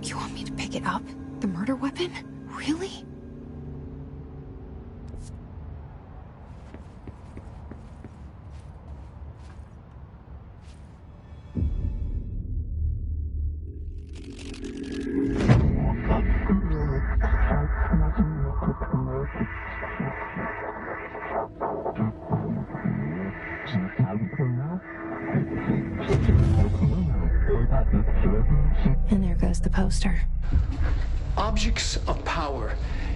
You want me to pick it up? The murder weapon? Really? And there goes the poster. Objects of power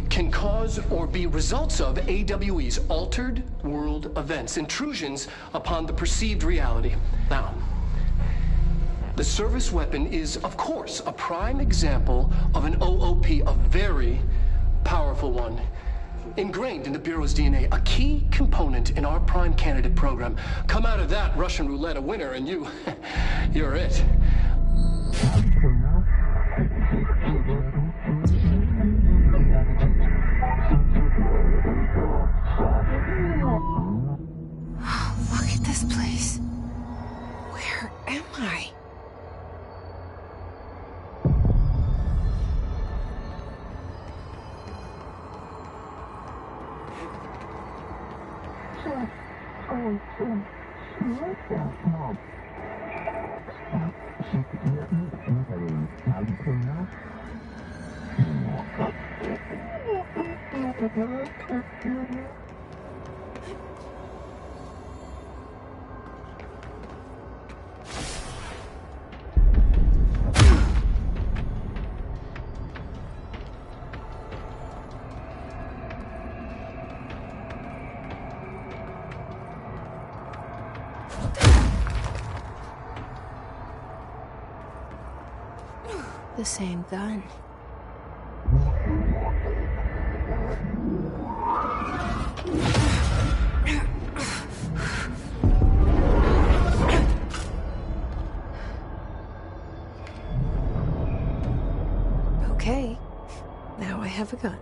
can cause or be results of AWE's altered world events, intrusions upon the perceived reality. Now, the service weapon is, of course, a prime example of an OOP, a very powerful one. Ingrained in the Bureau's DNA, a key component in our prime candidate program. Come out of that Russian roulette a winner and you're it. Look at this place. Where am I? The same gun. Okay, now I have a gun.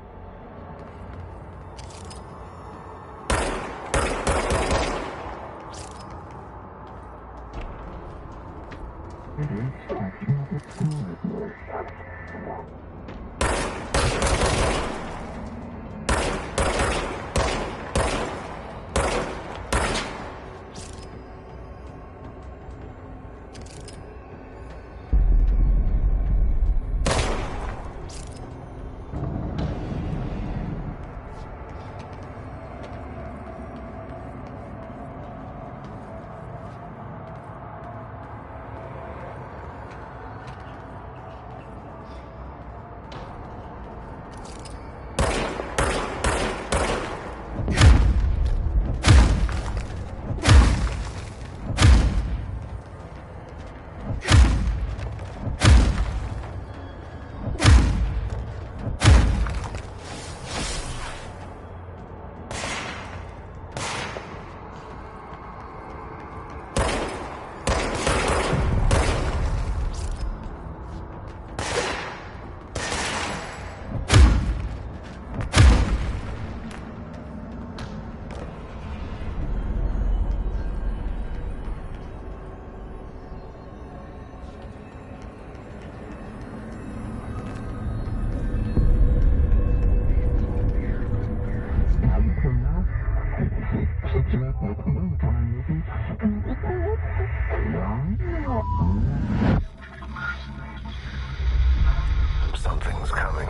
Something's coming.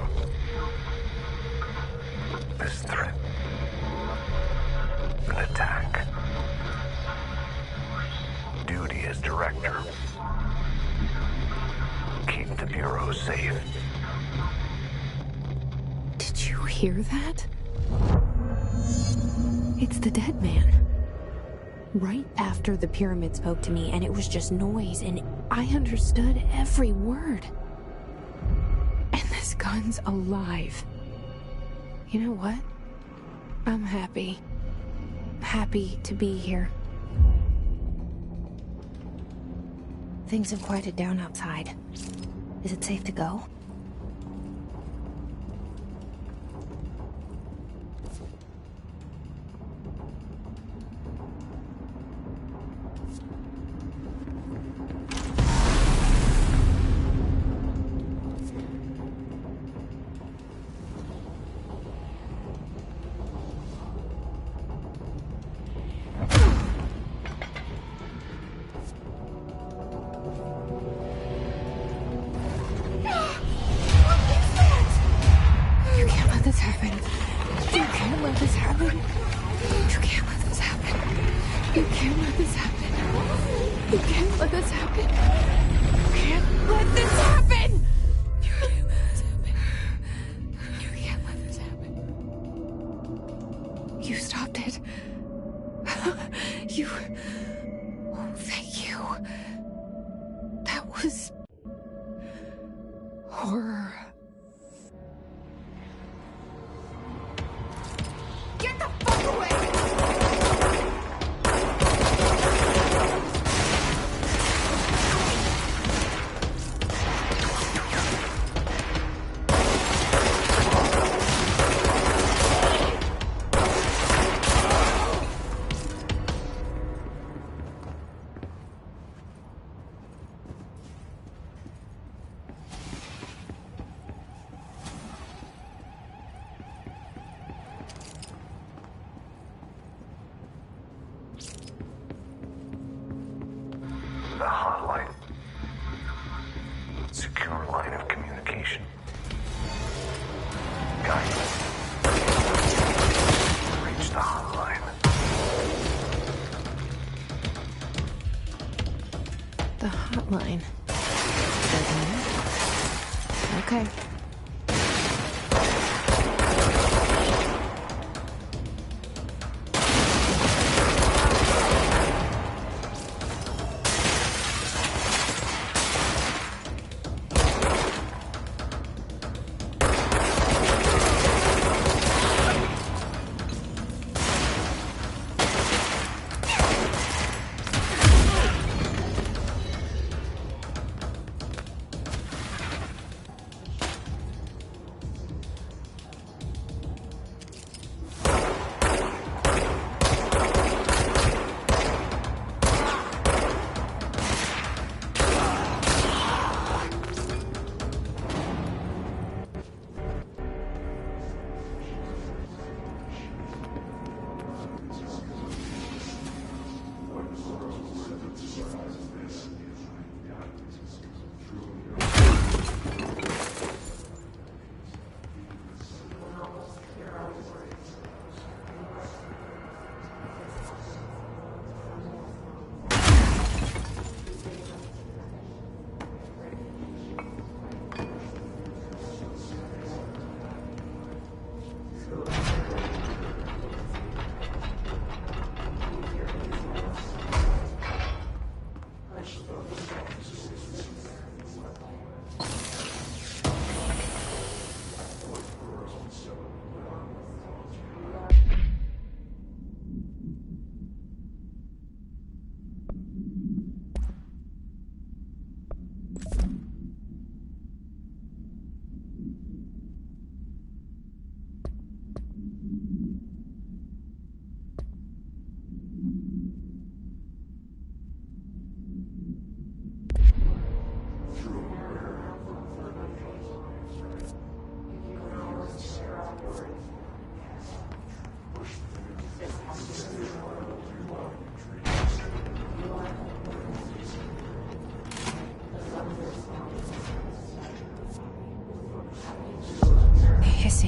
This threat. An attack. Duty as director. Keep the Bureau safe. Did you hear that? It's the dead man. Right after the pyramid spoke to me, and it was just noise, and I understood every word. And this gun's alive. You know what? I'm happy. Happy to be here. Things have quieted down outside. Is it safe to go? it. You... Oh, thank you. That was... horror. Get the fuck away! The hotline. Secure line of communication. Guidance. Reach the hotline. The hotline. Okay.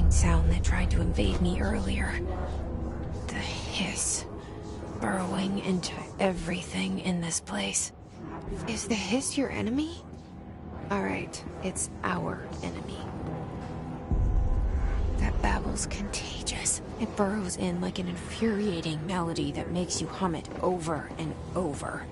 Sound that tried to invade me earlier. The hiss. Burrowing into everything in this place. Is the hiss your enemy? Alright, it's our enemy. That babble's contagious. It burrows in like an infuriating melody that makes you hum it over and over.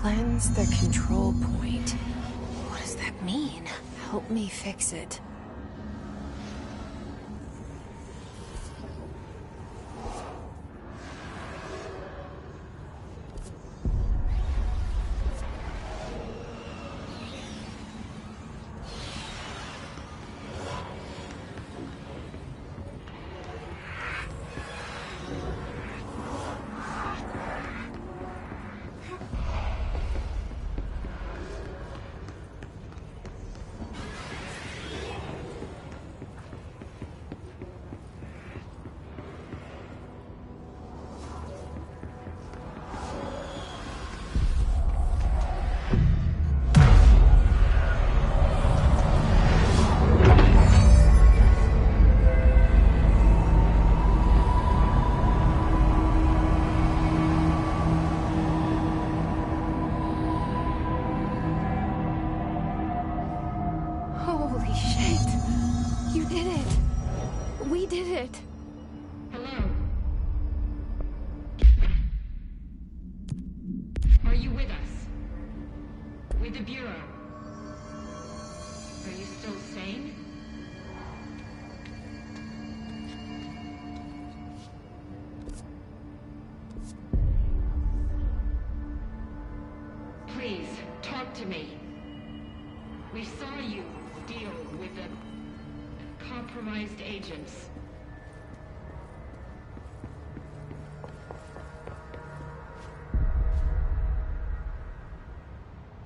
Cleanse the control point. What does that mean? Help me fix it. Holy shit! You did it! We did it! Hello? Are you with us? With the Bureau? Are you still sane? Please, talk to me. We saw you deal with the compromised agents.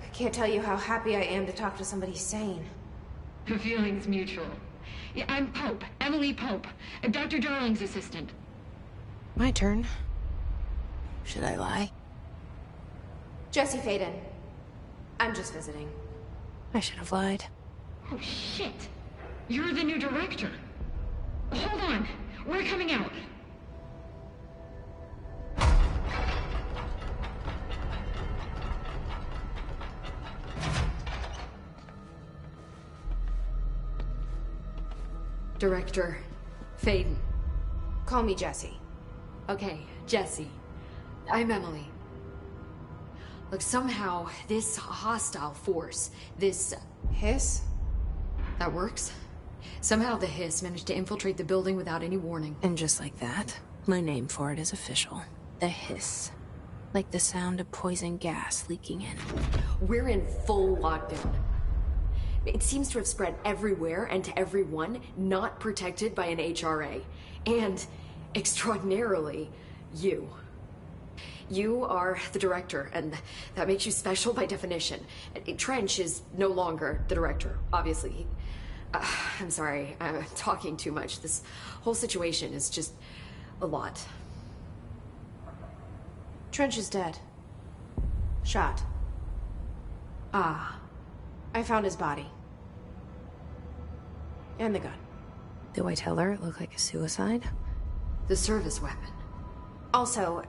I can't tell you how happy I am to talk to somebody sane. The feeling's mutual. Yeah, I'm Pope, Emily Pope, Dr. Darling's assistant. My turn. Should I lie? Jesse Faden. I'm just visiting. I should have lied. Oh, shit. You're the new director. Hold on. We're coming out. Director Faden. Call me Jesse. Okay, Jesse. I'm Emily. Look, somehow this hostile force, this Hiss? that works. Somehow the hiss managed to infiltrate the building without any warning. And just like that, my name for it is official. The hiss. Like the sound of poison gas leaking in. We're in full lockdown. It seems to have spread everywhere and to everyone not protected by an HRA. And, extraordinarily, you. You are the director, and that makes you special by definition. Trench is no longer the director, obviously. I'm sorry, I'm talking too much. This whole situation is just a lot. Trench is dead. Shot. Ah. I found his body. And the gun. Do I tell her it looked like a suicide? The service weapon. Also,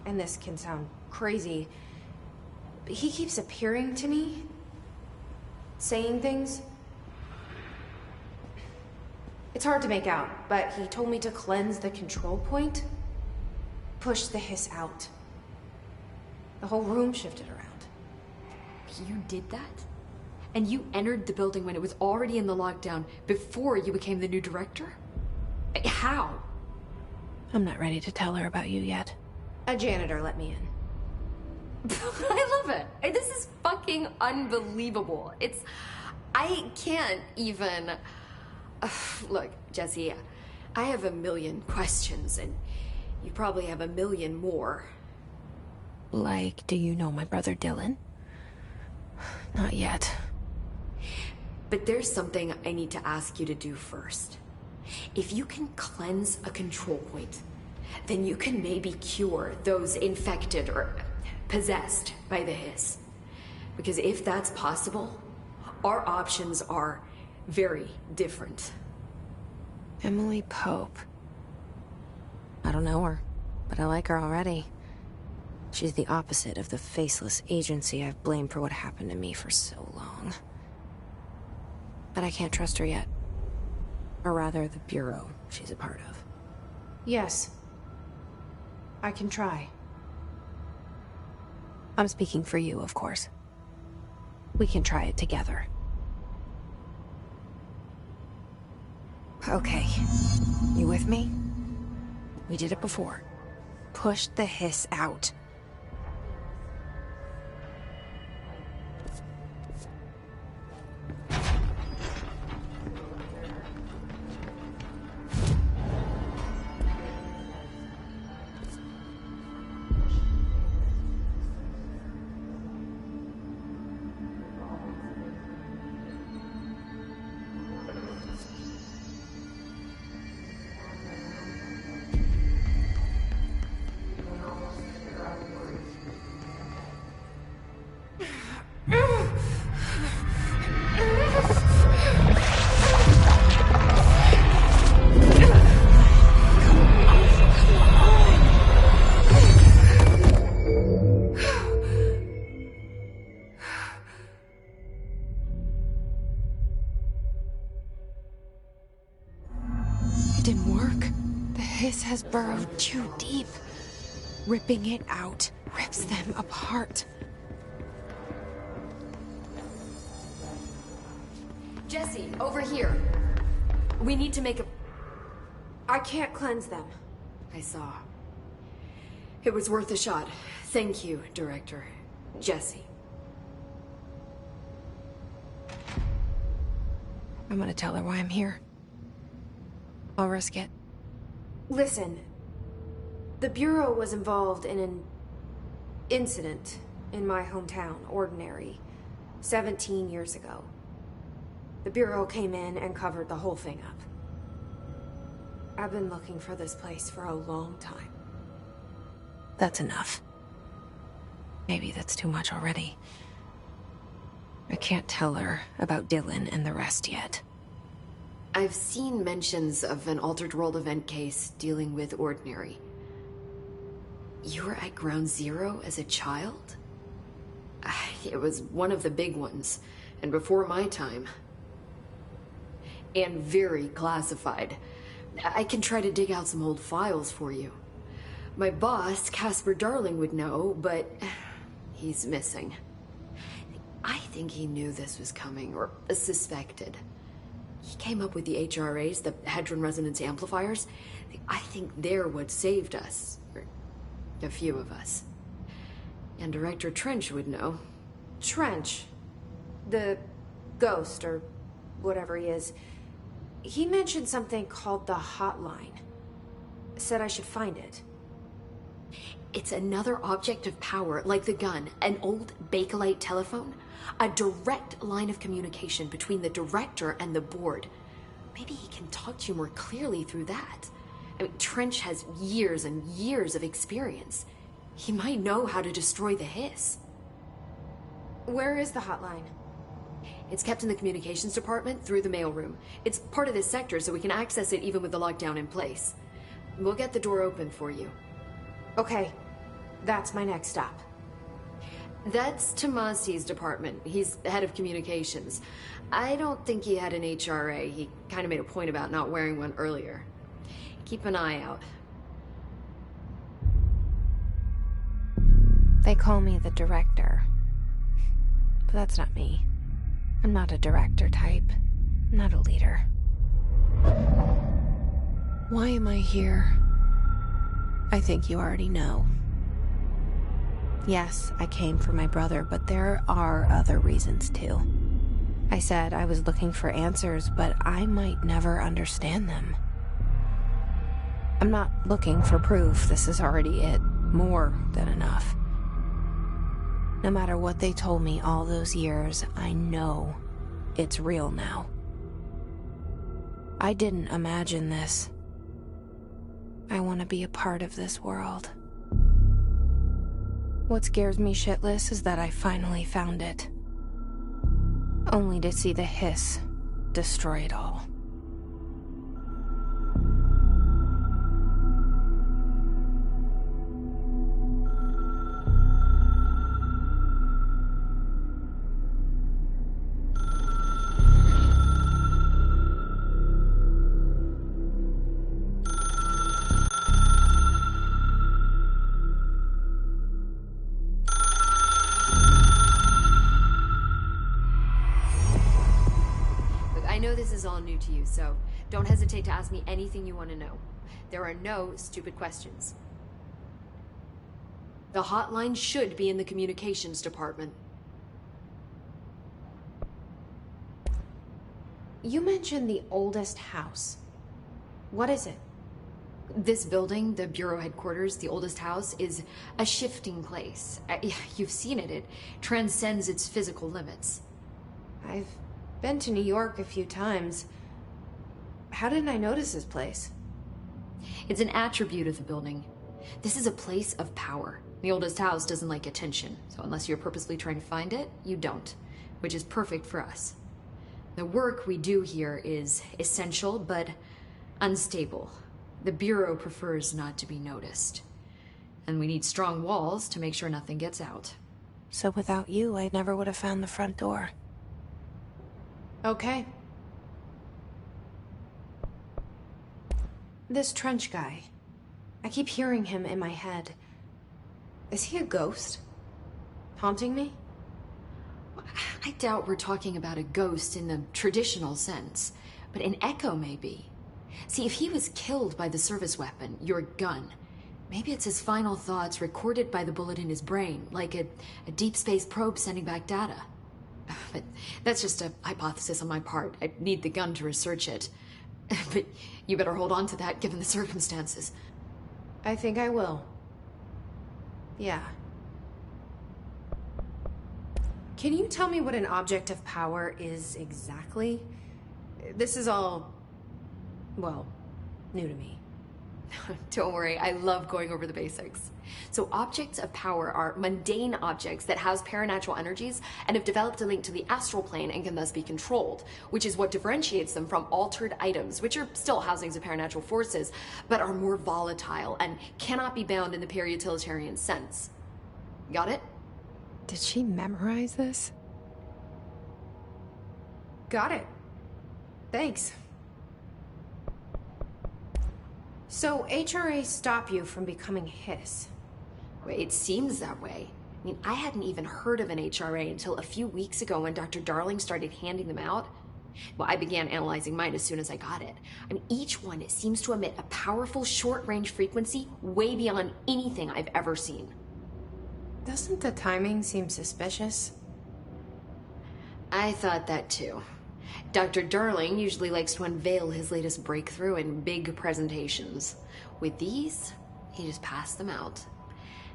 and this can sound crazy, but he keeps appearing to me, saying things. It's hard to make out, but he told me to cleanse the control point, push the hiss out. The whole room shifted around. You did that? And you entered the building when it was already in the lockdown before you became the new director? How? I'm not ready to tell her about you yet. A janitor let me in. I love it. This is fucking unbelievable. I can't even... Look, Jesse, I have a million questions, and you probably have a million more. Like, do you know my brother Dylan? Not yet. But there's something I need to ask you to do first. If you can cleanse a control point, then you can maybe cure those infected or possessed by the hiss. Because if that's possible, our options are very different. Emily Pope. I don't know her, but I like her already. She's the opposite of the faceless agency I've blamed for what happened to me for so long. But I can't trust her yet. Or rather, the Bureau she's a part of. Yes. I can try. I'm speaking for you, of course. We can try it together. Okay. You with me? We did it before. Push the hiss out. It didn't work. The hiss has burrowed too deep. Ripping it out rips them apart. Jesse, over here. We need to make a... I can't cleanse them. I saw. It was worth a shot. Thank you, Director. Jesse. I'm gonna tell her why I'm here. I'll risk it. Listen, the Bureau was involved in an incident in my hometown, Ordinary, 17 years ago. The Bureau came in and covered the whole thing up. I've been looking for this place for a long time. That's enough. Maybe that's too much already. I can't tell her about Dylan and the rest yet. I've seen mentions of an Altered World event case dealing with Ordinary. You were at Ground Zero as a child? It was one of the big ones, and before my time. And very classified. I can try to dig out some old files for you. My boss, Casper Darling, would know, but he's missing. I think he knew this was coming, or suspected. He came up with the HRAs, the Hadron Resonance Amplifiers. I think they're what saved us. Or a few of us. And Director Trench would know. Trench, the ghost, or whatever he is, he mentioned something called the Hotline. Said I should find it. It's another object of power, like the gun, an old Bakelite telephone. A direct line of communication between the director and the board. Maybe he can talk to you more clearly through that. I mean, Trench has years and years of experience. He might know how to destroy the hiss. Where is the hotline? It's kept in the communications department through the mailroom. It's part of this sector, so we can access it even with the lockdown in place. We'll get the door open for you. Okay, that's my next stop. That's Tomasi's department. He's head of communications. I don't think he had an HRA. He kind of made a point about not wearing one earlier. Keep an eye out. They call me the director. But that's not me. I'm not a director type. I'm not a leader. Why am I here? I think you already know. Yes, I came for my brother, but there are other reasons too. I said I was looking for answers, but I might never understand them. I'm not looking for proof. This is already it. More than enough. No matter what they told me all those years, I know it's real now. I didn't imagine this. I want to be a part of this world. What scares me shitless is that I finally found it. Only to see the hiss destroy it all. is all new to you, so don't hesitate to ask me anything you want to know. There are no stupid questions. The hotline should be in the communications department. You mentioned the oldest house. What is it? This building, the Bureau headquarters, the oldest house, is a shifting place. You've seen it. It transcends its physical limits. I've been to New York a few times. How didn't I notice this place? It's an attribute of the building. This is a place of power. The oldest house doesn't like attention, so unless you're purposely trying to find it, you don't, which is perfect for us. The work we do here is essential, but unstable. The Bureau prefers not to be noticed. And we need strong walls to make sure nothing gets out. So without you, I never would have found the front door. Okay. This Trench guy. I keep hearing him in my head. Is he a ghost? Haunting me? I doubt we're talking about a ghost in the traditional sense, but an echo maybe. See, if he was killed by the service weapon, your gun, maybe it's his final thoughts recorded by the bullet in his brain, like a deep space probe sending back data. But that's just a hypothesis on my part. I need the gun to research it. But you better hold on to that given the circumstances. I think I will. Yeah. Can you tell me what an object of power is exactly? This is all, well, new to me. Don't worry, I love going over the basics. So objects of power are mundane objects that house paranatural energies and have developed a link to the astral plane and can thus be controlled, which is what differentiates them from altered items, which are still housings of paranatural forces, but are more volatile and cannot be bound in the pure utilitarian sense. Got it? Did she memorize this? Got it. Thanks. So HRA stop you from becoming Hiss? It seems that way. I mean, I hadn't even heard of an HRA until a few weeks ago when Dr. Darling started handing them out. Well, I began analyzing mine as soon as I got it. I mean, each one seems to emit a powerful short-range frequency way beyond anything I've ever seen. Doesn't the timing seem suspicious? I thought that too. Dr. Darling usually likes to unveil his latest breakthrough in big presentations. With these, he just passed them out.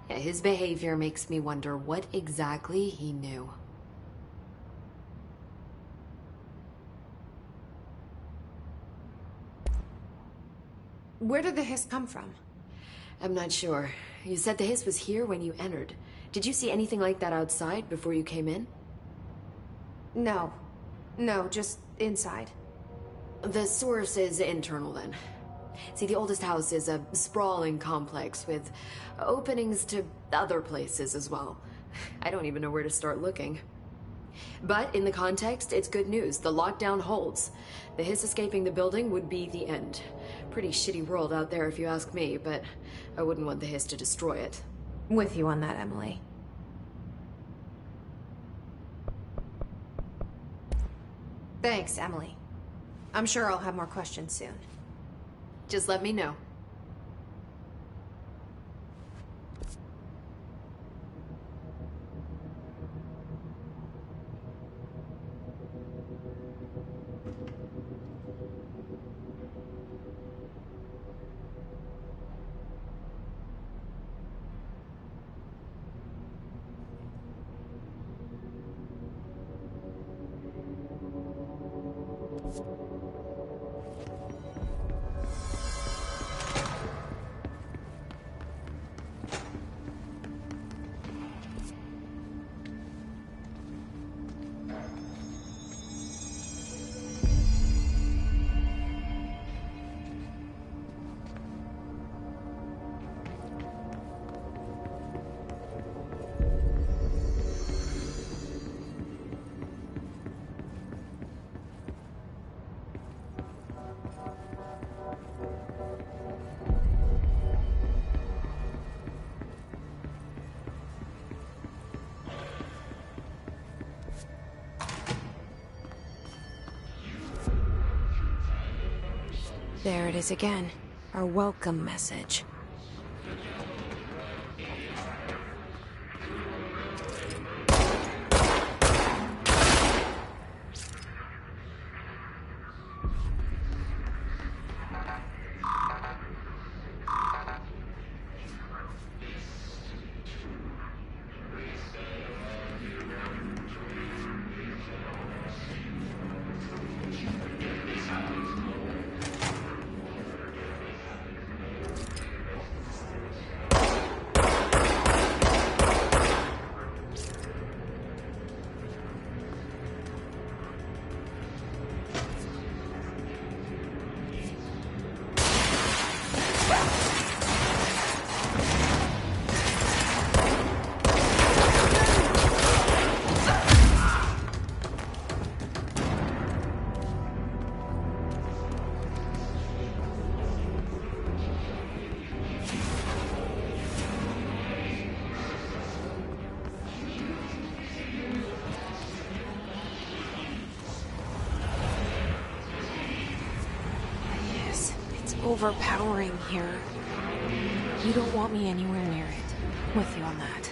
Yeah, his behavior makes me wonder what exactly he knew. Where did the hiss come from? I'm not sure. You said the hiss was here when you entered. Did you see anything like that outside before you came in? No. No, just inside. The source is internal then. See, the oldest house is a sprawling complex with openings to other places as well. I don't even know where to start looking. But in the context, it's good news. The lockdown holds. The hiss escaping the building would be the end. Pretty shitty world out there if you ask me, but I wouldn't want the hiss to destroy it. With you on that, Emily. Thanks, Emily. I'm sure I'll have more questions soon. Just let me know. There it is again. Our welcome message. Overpowering here. You don't want me anywhere near it. With you on that.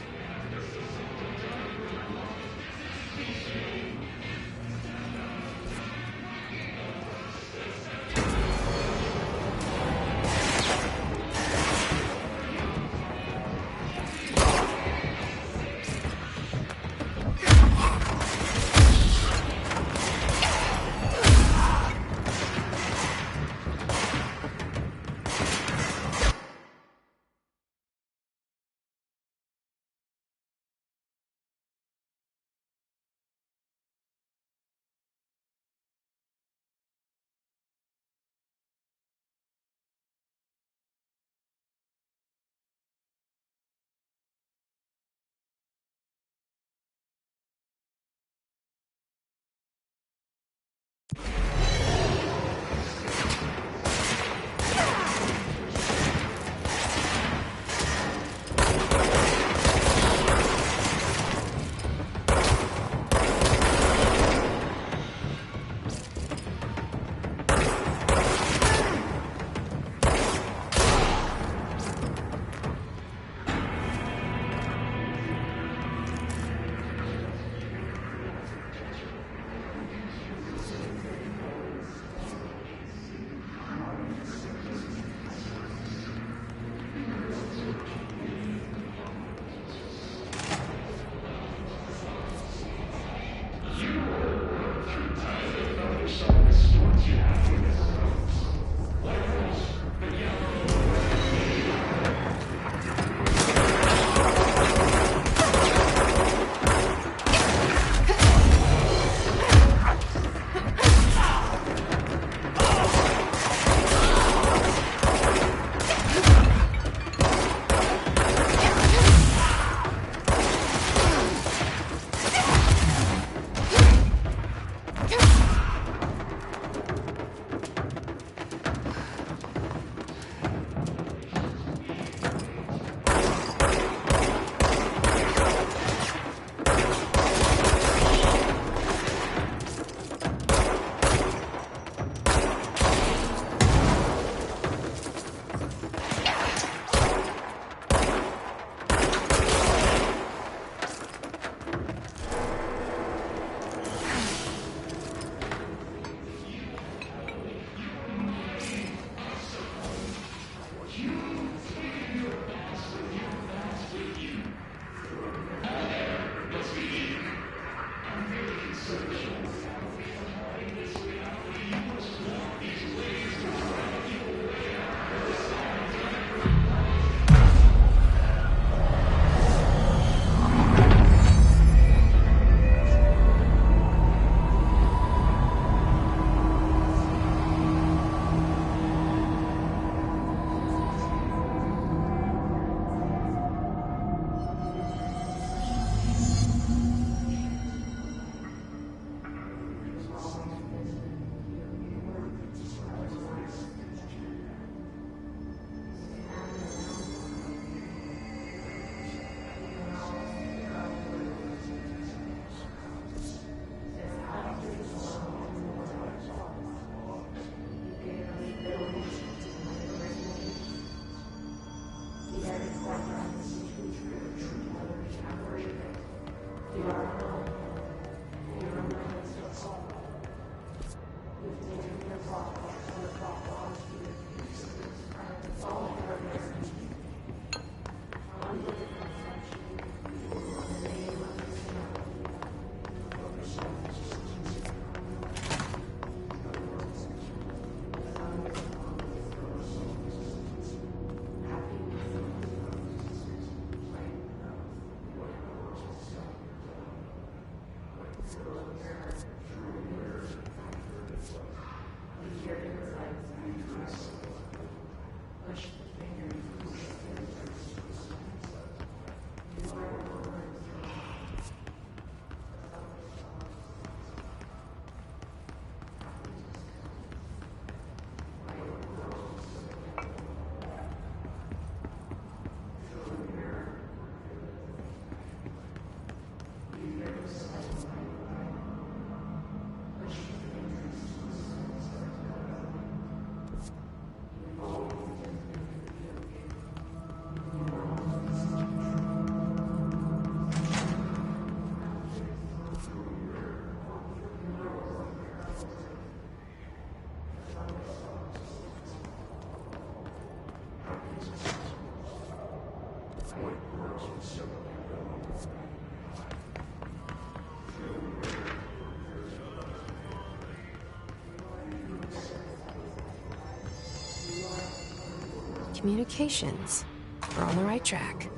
Communications. We're on the right track.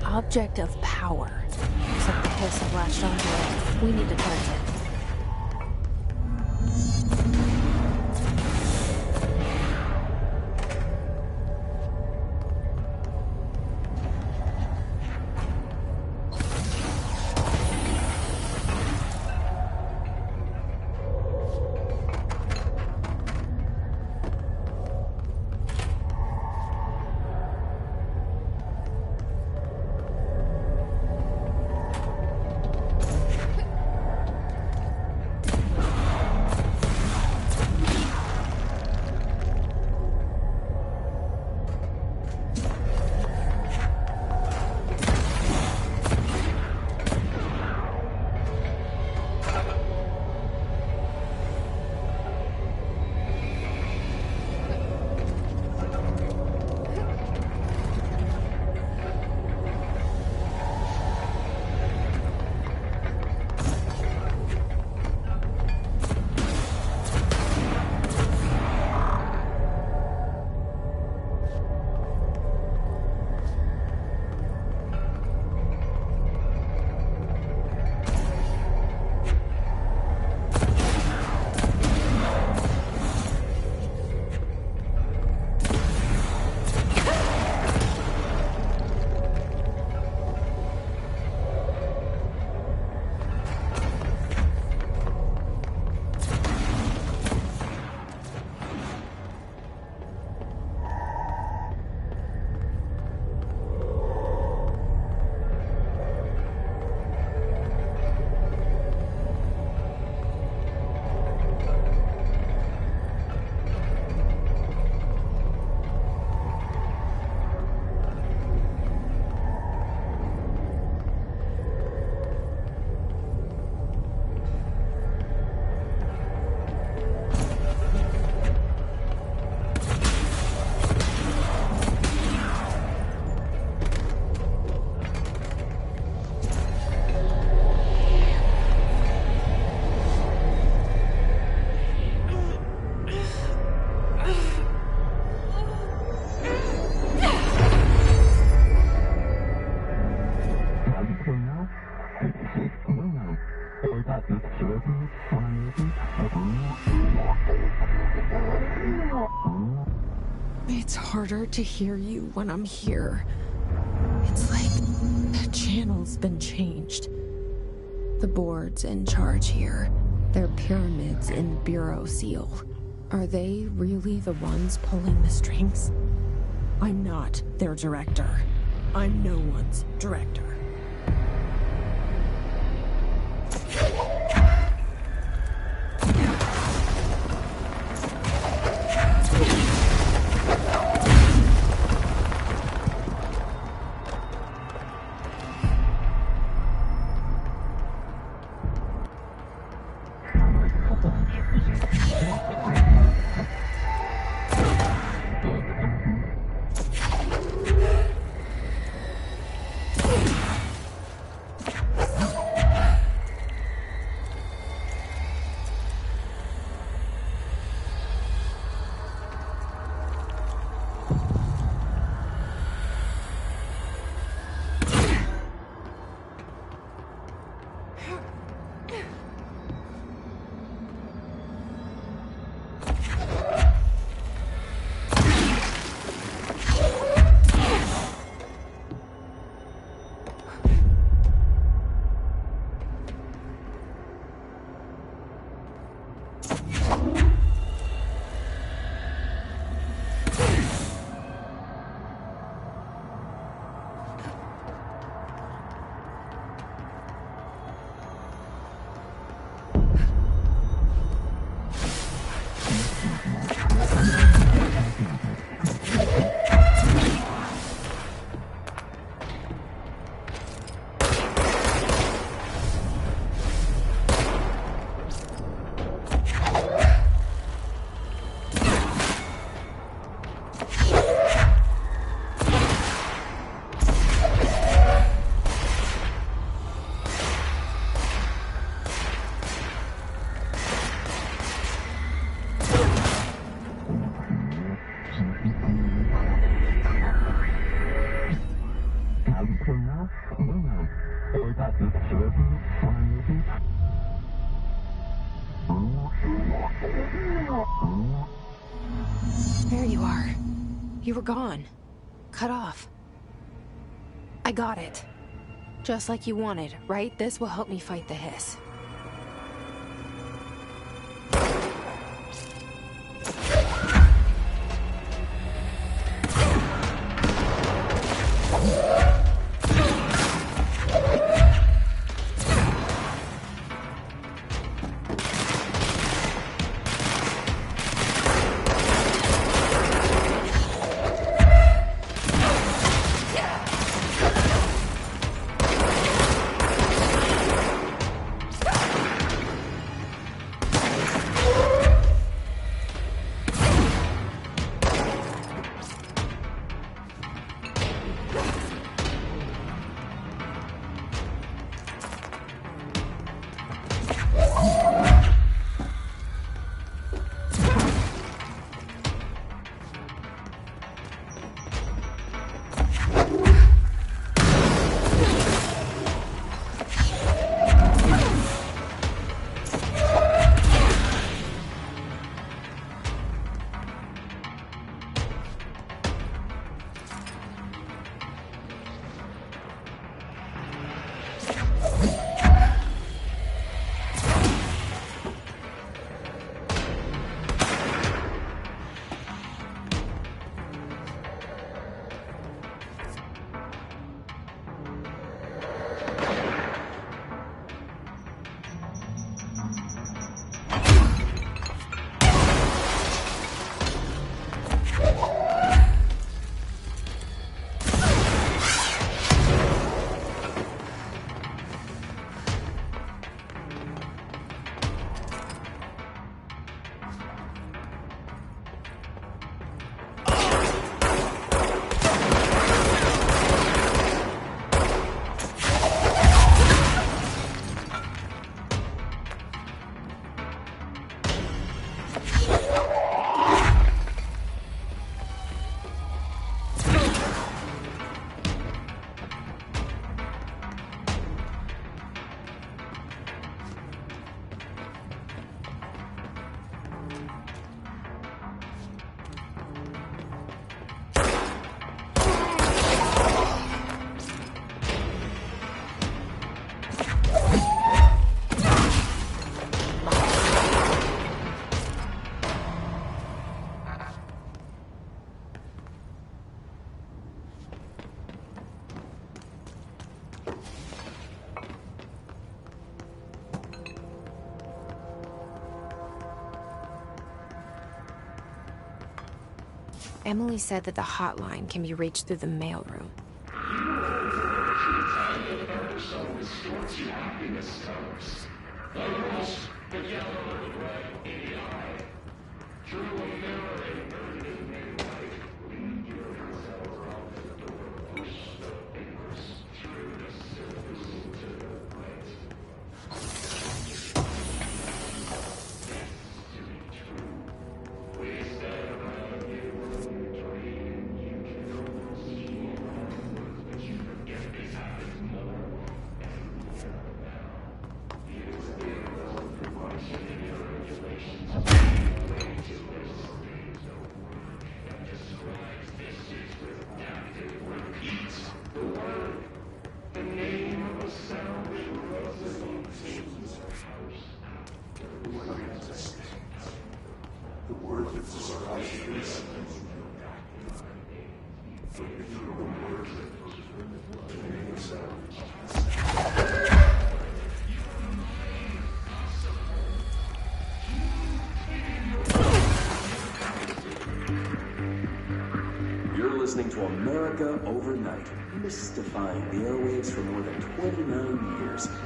Object of power. Looks like the hiss have latched onto it. We need to cleanse it. It's harder to hear you when I'm here. It's like the channel's been changed. The board's in charge here. They're pyramids in Bureau Seal. Are they really the ones pulling the strings? I'm not their director. I'm no one's director. There you are. You were gone. Cut off. I got it. Just like you wanted, right? This will help me fight the hiss. Emily said that the hotline can be reached through the mailroom. Listening to America Overnight, mystifying the airwaves for more than 29 years. Thank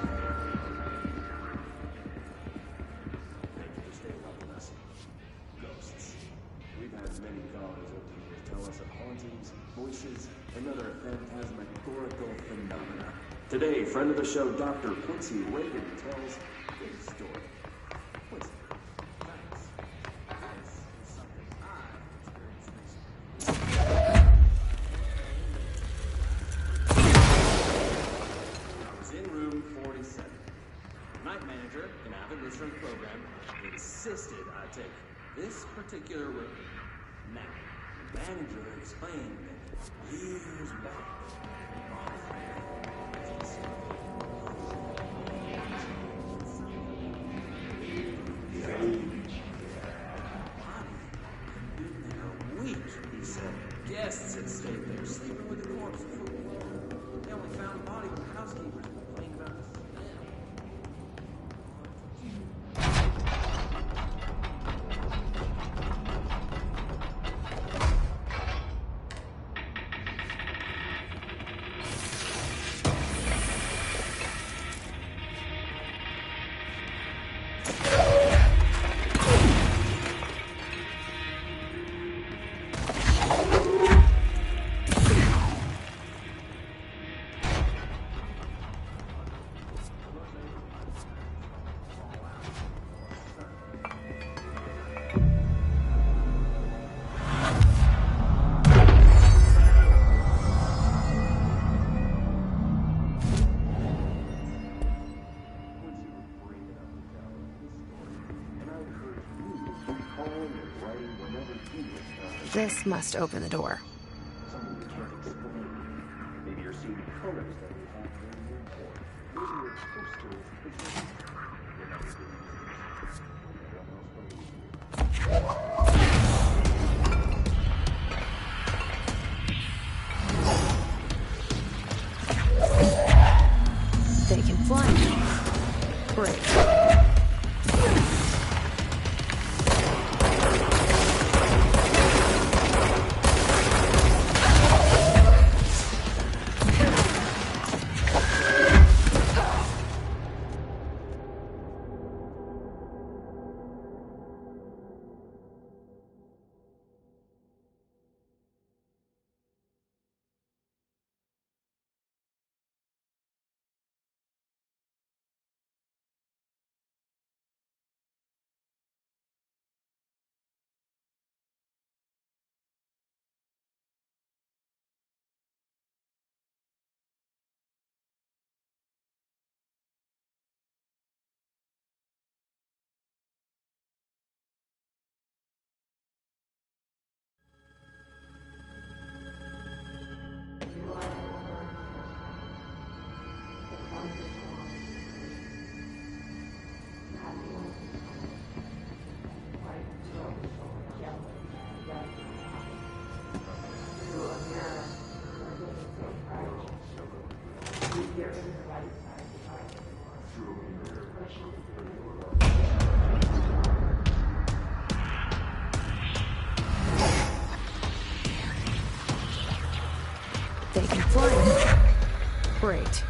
you for staying up with us. Ghosts. We've had many callers over the years tell us of hauntings, voices, and other phantasmagorical phenomena. Today, friend of the show, Dr. Quincy Reagan tells his story. Quincy, thanks. This is something I experienced recently. In room 47. Night manager, an avid listener to the program, insisted I take this particular room. Now, the manager explained that years back, been there a week, he said. Guests had stayed there, sleeping with the corpse for a while. They only found the body when housekeepers complained about the smell. This must open the door. Something we can't explain. Maybe you're seeing colors that we have in the report. Maybe you're supposed to vision. You're not getting They can fly now. Great. Great.